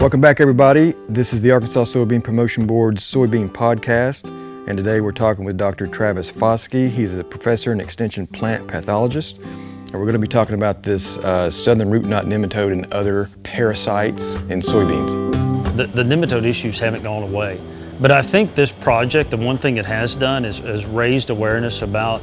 Welcome back, everybody. This is the Arkansas Soybean Promotion Board's Soybean Podcast, and today we're talking with Dr. Travis Faske. He's a professor and extension plant pathologist, and we're going to be talking about this southern root knot nematode and other parasites in soybeans. The nematode issues haven't gone away, but I think this project, the one thing it has done is raised awareness about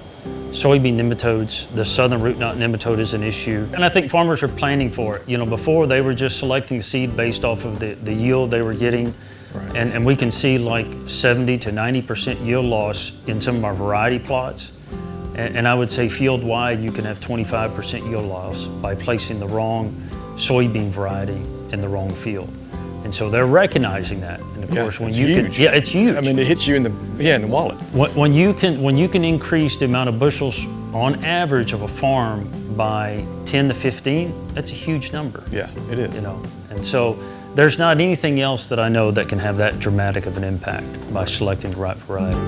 soybean nematodes. The southern root knot nematode is an issue, and I think farmers are planning for it. You know, before they were just selecting seed based off of the yield they were getting, right. and we can see like 70 to 90% yield loss in some of our variety plots. And I would say field-wide you can have 25% yield loss by placing the wrong soybean variety in the wrong field. And so they're recognizing that. And of course, when you huge. can, it's huge. I mean, it hits you in the wallet. When you can increase the amount of bushels on average of a farm by 10 to 15, that's a huge number. Yeah, it is. You know, and so there's not anything else that I know that can have that dramatic of an impact by selecting the right variety.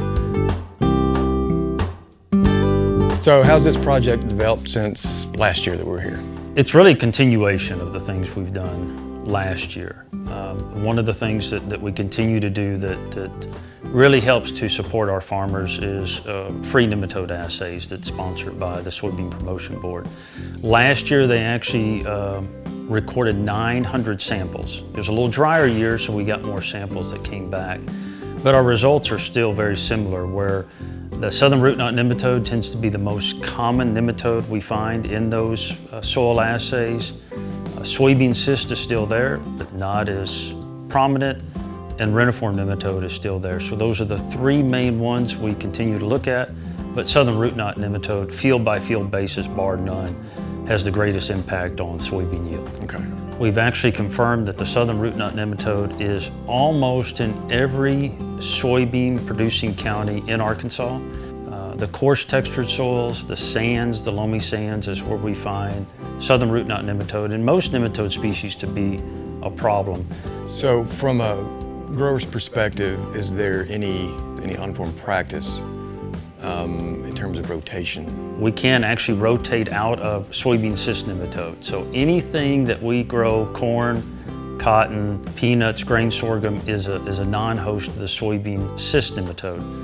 So how's this project developed since last year that we were here? It's really a continuation of the things we've done last year. One of the things that we continue to do that really helps to support our farmers is free nematode assays that's sponsored by the Soybean Promotion Board. Last year they actually recorded 900 samples. It was a little drier year, so we got more samples that came back. But our results are still very similar, where the southern root knot nematode tends to be the most common nematode we find in those soil assays. Soybean cyst is still there, but not as prominent, and reniform nematode is still there. So those are the three main ones we continue to look at, but southern root knot nematode, field by field basis, bar none, has the greatest impact on soybean yield. Okay. We've actually confirmed that the southern root knot nematode is almost in every soybean producing county in Arkansas. The coarse textured soils, the sands, the loamy sands is where we find southern root knot nematode, and most nematode species to be a problem. So from a grower's perspective, is there any uninformed practice in terms of rotation? We can actually rotate out of soybean cyst nematode. So anything that we grow, corn, cotton, peanuts, grain sorghum, is a non-host to the soybean cyst nematode.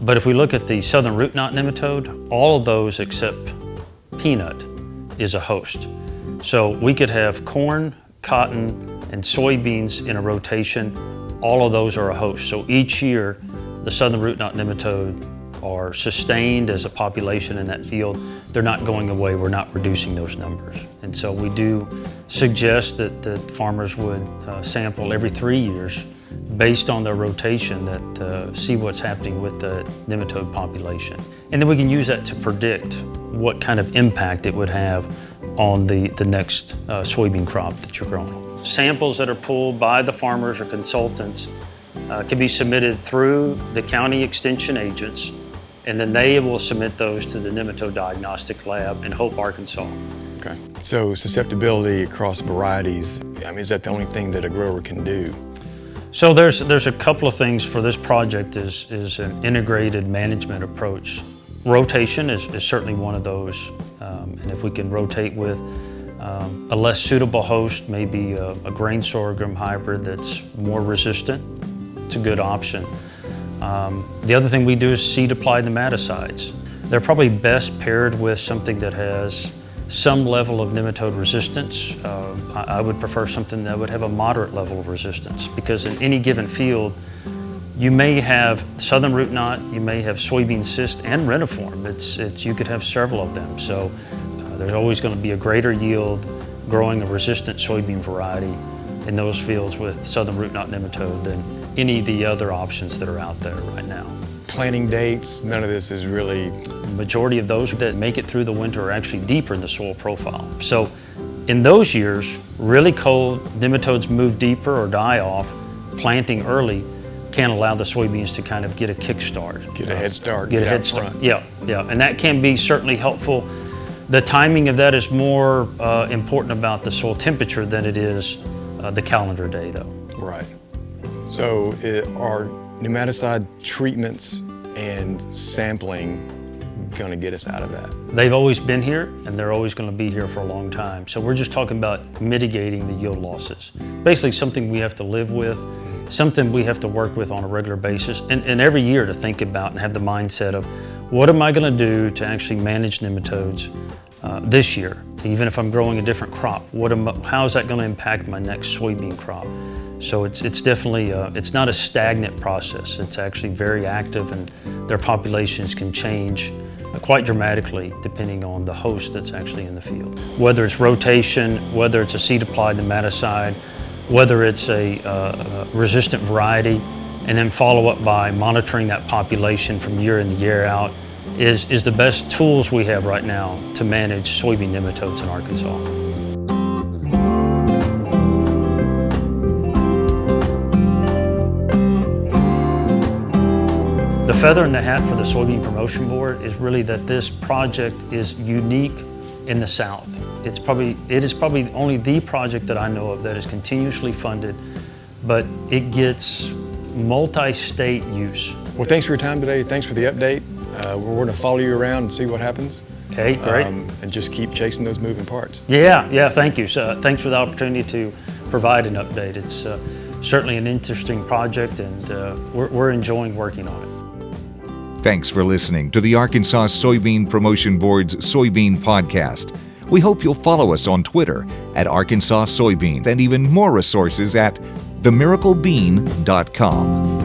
But if we look at the southern root knot nematode, all of those except peanut is a host. So we could have corn, cotton, and soybeans in a rotation. All of those are a host. So each year, the southern root knot nematode are sustained as a population in that field. They're not going away. We're not reducing those numbers. And so we do suggest that farmers would sample every 3 years based on their rotation, that see what's happening with the nematode population. And then we can use that to predict what kind of impact it would have on the next soybean crop that you're growing. Samples that are pulled by the farmers or consultants can be submitted through the county extension agents, and then they will submit those to the nematode diagnostic lab in Hope, Arkansas. Okay. So susceptibility across varieties, I mean, is that the only thing that a grower can do? So there's a couple of things for this project is an integrated management approach. Rotation is certainly one of those, and if we can rotate with a less suitable host, maybe a grain sorghum hybrid that's more resistant, it's a good option. The other thing we do is seed applied nematicides. They're probably best paired with something that has some level of nematode resistance. I would prefer something that would have a moderate level of resistance, because in any given field, you may have southern root knot, you may have soybean cyst and reniform. You could have several of them. So there's always going to be a greater yield growing a resistant soybean variety in those fields with southern root knot nematode than any of the other options that are out there right now. Planting dates, none of this is really... The majority of those that make it through the winter are actually deeper in the soil profile. So in those years, really cold, nematodes move deeper or die off. Planting early can allow the soybeans to kind of get a kickstart. Get a head start. Get a head start. Yeah, and that can be certainly helpful. The timing of that is more important about the soil temperature than it is the calendar day, though. Right. So are nematicide treatments and sampling going to get us out of that? They've always been here, and they're always going to be here for a long time. So we're just talking about mitigating the yield losses. Basically something we have to live with, something we have to work with on a regular basis, and every year to think about and have the mindset of, what am I going to do to actually manage nematodes this year? Even if I'm growing a different crop, how is that going to impact my next soybean crop? So it's definitely, it's not a stagnant process. It's actually very active, and their populations can change quite dramatically depending on the host that's actually in the field. Whether it's rotation, whether it's a seed-applied nematicide, whether it's a resistant variety, and then follow up by monitoring that population from year in and year out is the best tools we have right now to manage soybean nematodes in Arkansas. The feather in the hat for the Soybean Promotion Board is really that this project is unique in the South. It is probably only the project that I know of that is continuously funded, but it gets multi-state use. Well, thanks for your time today. Thanks for the update. We're going to follow you around and see what happens. Okay, great. And just keep chasing those moving parts. Yeah, thank you. So, thanks for the opportunity to provide an update. It's certainly an interesting project, and we're enjoying working on it. Thanks for listening to the Arkansas Soybean Promotion Board's Soybean Podcast. We hope you'll follow us on Twitter at Arkansas Soybeans, and even more resources at themiraclebean.com.